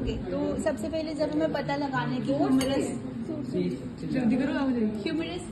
Okay, तो सबसे पहले जब हमें पता लगाना है कि ह्यूमरस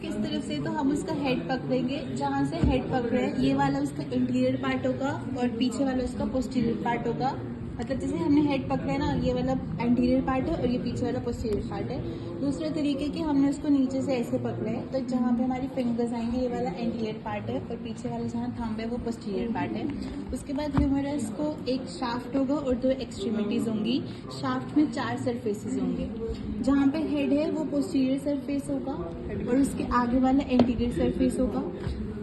किस तरफ से, तो हम उसका हेड पकड़ेंगे। जहाँ से हेड पकड़े ये वाला उसका इंटीरियर पार्ट होगा और पीछे वाला उसका पोस्टीरियर पार्ट होगा। मतलब जैसे हमने हेड पकड़ा है ना, ये वाला एंटीरियर पार्ट है और ये पीछे वाला पोस्टीरियर पार्ट है। दूसरे तरीके की हमने उसको नीचे से ऐसे पकड़ा है, तो जहाँ पे हमारी फिंगर्स आएंगे ये वाला एंटीरियर पार्ट है और पीछे वाला जहाँ थंब है वो पोस्टीरियर पार्ट है। उसके बाद ह्यूमरस को एक शाफ्ट होगा और 2 एक्सट्रीमिटीज होंगी। शाफ्ट में 4 सरफेसेस होंगे। जहाँ पे हेड है वो पोस्टीरियर सरफेस होगा और उसके आगे वाला एंटीरियर सरफेस होगा।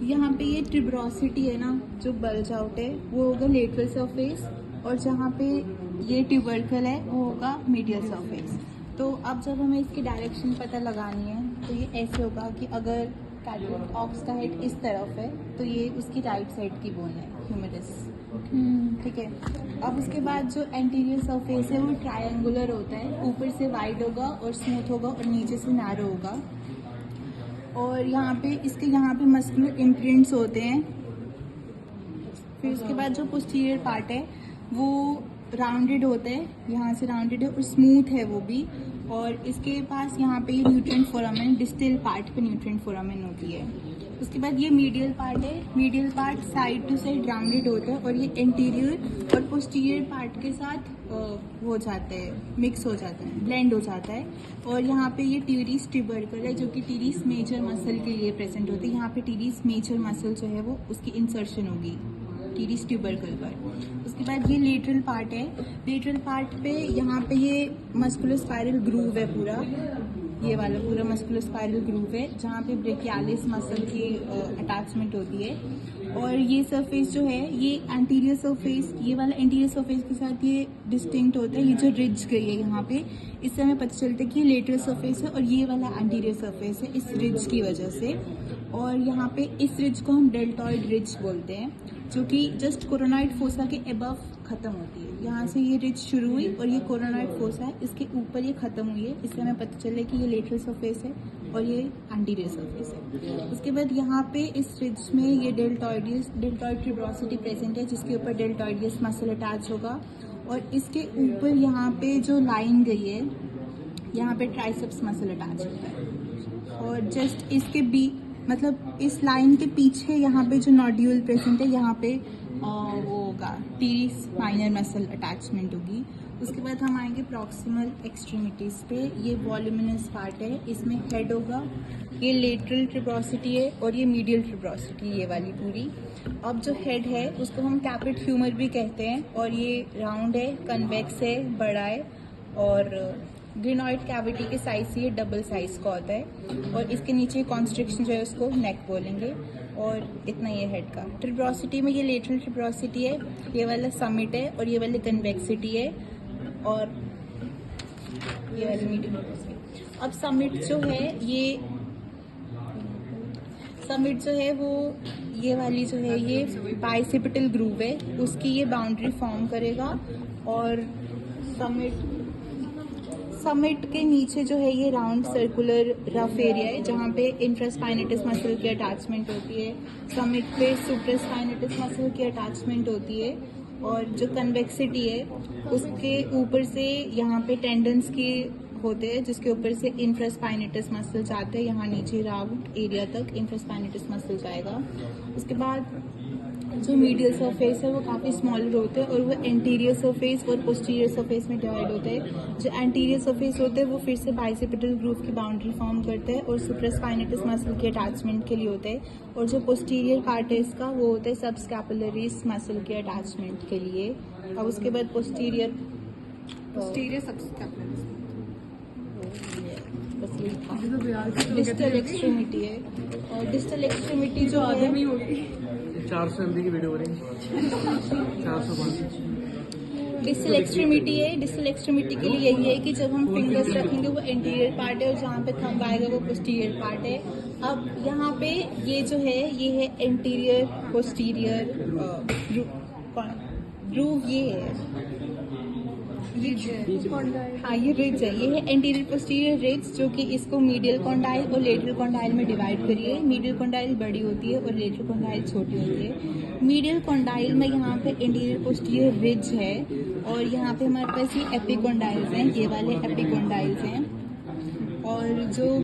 यहाँ पे ये ट्यूबरोसिटी है ना, जो बल्ज आउट है, वो होगा लेटरल सरफेस, और जहाँ पे ये ट्यूबरकल है वो होगा मीडियल सरफेस। तो अब जब हमें इसकी डायरेक्शन पता लगानी है तो ये ऐसे होगा कि अगर कैटवॉक ऑक्स का हेड इस तरफ है तो ये उसकी राइट साइड की बोन है ह्यूमरस। ठीक है। अब उसके बाद जो एंटीरियर सरफेस है वो ट्रायंगुलर होता है, ऊपर से वाइड होगा और स्मूथ होगा और नीचे से नैरो होगा। और यहाँ पे मस्कुलर इम्प्रिंट्स होते हैं। फिर उसके बाद जो पोस्टीरियर पार्ट है वो राउंडेड होता है, यहाँ से राउंडेड है और स्मूथ है वो भी। और इसके पास यहाँ पे ये न्यूट्रिएंट फोरामेन, डिस्टल पार्ट पे न्यूट्रिएंट फोरामेन होती है। उसके बाद ये मीडियल पार्ट है। Medial part side to side rounded होता है और ये एंटीरियर और पोस्टीरियर पार्ट के साथ हो जाता है, मिक्स हो जाता है, ब्लेंड हो जाता है। और यहाँ पे ये टीरिस ट्यूबरकल है जो कि टीरिस मेजर मसल के लिए प्रेजेंट होती है। यहाँ पे टीरिस मेजर मसल जो है वो उसकी इंसर्शन होगी टीरिस ट्यूबरकल पर। उसके बाद ये लेटरल पार्ट है। लेटरल पार्ट पे यहाँ पे ये मस्कुलर स्पाइरल ग्रूव है पूरा, ये वाला पूरा मस्कुलर स्पाइरल ग्रूव है जहाँ पे ब्रेकियालिस मसल की अटैचमेंट होती है। और ये सरफेस जो है ये एंटीरियर सरफेस, ये वाला एंटीरियर सरफेस के साथ ये डिस्टिंक्ट होता है। ये जो रिज गई है यहाँ पे, इससे हमें पता चलता है कि ये लेटरल सरफेस है और ये वाला एंटीरियर सरफेस है इस रिज की वजह से। और यहाँ पे इस रिज को हम डेल्टॉइड रिज बोलते हैं, जो कि जस्ट कोरोनॉइड फोसा के अबव खत्म होती है। यहाँ से ये रिज शुरू हुई और ये कोरोनॉइड फोसा है, इसके ऊपर ये खत्म हुई है। इससे हमें पता चले कि ये लेटरल सरफेस है और ये एंटीरियर सरफेस है। उसके बाद यहाँ पे इस रिज में ये डेल्टॉइड ट्यूबरोसिटी प्रेजेंट है, जिसके ऊपर डेल्टॉइडियस मसल अटैच होगा। और इसके ऊपर यहाँ पे जो लाइन गई है, यहाँ पे ट्राइसेप्स मसल अटैच होता है। और जस्ट इसके मतलब इस लाइन के पीछे यहाँ पे जो नोड्यूल प्रेजेंट है, यहाँ पे वो होगा टीरिस माइनर मसल अटैचमेंट होगी। उसके बाद हम आएंगे प्रॉक्सिमल एक्सट्रीमिटीज़ पे। ये वॉल्यूमिनस पार्ट है, इसमें हेड होगा, ये लेटरल ट्यूबरोसिटी है और ये मीडियल ट्यूबरोसिटी, ये वाली पूरी। अब जो हेड है उसको हम कैपिट ह्यूमर भी कहते हैं और ये राउंड है, कन्वेक्स है, बड़ा है और ग्रेनॉइड कैविटी के साइज से ये डबल साइज का होता है। और इसके नीचे कॉन्स्ट्रिक्शन जो है उसको नेक बोलेंगे। और इतना ये हेड का। ट्यूबरोसिटी में ये लेटरल ट्यूबरोसिटी है, ये वाला समिट है और ये वाली कन्वेक्सिटी है और ये वाली मीडियम ट्यूबरोसिटी। अब समिट जो है वो ये वाली जो है ये बाइसेपिटल ग्रूव है, उसकी ये बाउंड्री फॉर्म करेगा। और समिट के नीचे जो है ये राउंड सर्कुलर रफ एरिया है जहाँ पे इंफ्रास्पाइनेटस मसल की अटैचमेंट होती है। समिट पे सुप्रास्पाइनेटस मसल की अटैचमेंट होती है। और जो कन्वेक्सिटी है उसके ऊपर से यहाँ पे टेंडन्स की होते हैं, जिसके ऊपर से इंफ्रास्पाइनेटस मसल जाते हैं, यहाँ नीचे राउंड एरिया तक इंफ्रास्पाइनेटस मसल जाएगा। उसके बाद जो मीडियल सरफेस है वो काफ़ी स्मॉलर होते हैं और वो एंटीरियर सरफेस और पोस्टीरियर सरफेस में डिवाइड होते हैं। जो एंटीरियर सरफेस होते हैं वो फिर से बाइसेपिटल ग्रूव की बाउंड्री फॉर्म करते हैं और सुप्रास्पाइनेटस मसल के अटैचमेंट के लिए होते हैं। और जो पोस्टीरियर पार्ट है इसका वो होता है सबस्कैपुलरीज मसल के अटैचमेंट के लिए। अब उसके बाद पोस्टीरियर सबस्कैपुलरीज डिस्टल एक्सट्रीमिटी है। और डिस्टल एक्सट्रीमिटी जो है 400 MB की वीडियो बनेगी 405। डिस्टल एक्सट्रीमिटी है। डिस्टल एक्सट्रीमिटी के लिए यही है कि जब हम फिंगर्स रखेंगे वो एंटीरियर पार्ट है और जहाँ पे थंब आएगा वो पोस्टीरियर पार्ट है। अब यहाँ पे ये जो है ये है एंटीरियर पोस्टीरियर ग्रूव, ये है हाँ ये रिज है, ये है एंटीरियर पोस्टीरियर रिज, जो कि इसको मीडियल कॉन्डाइल और लेटरल कॉन्डाइल में डिवाइड करिए। मीडियल कॉन्डाइल बड़ी होती है और लेटरल कॉन्डाइल छोटी होती है। मीडियल कॉन्डाइल में यहाँ पे एंटीरियर पोस्टीरियर रिज है और यहाँ पे हमारे पास ये एपिकोंडाइल्स हैं, ये वाले एपिकोंडाइल्स हैं। और जो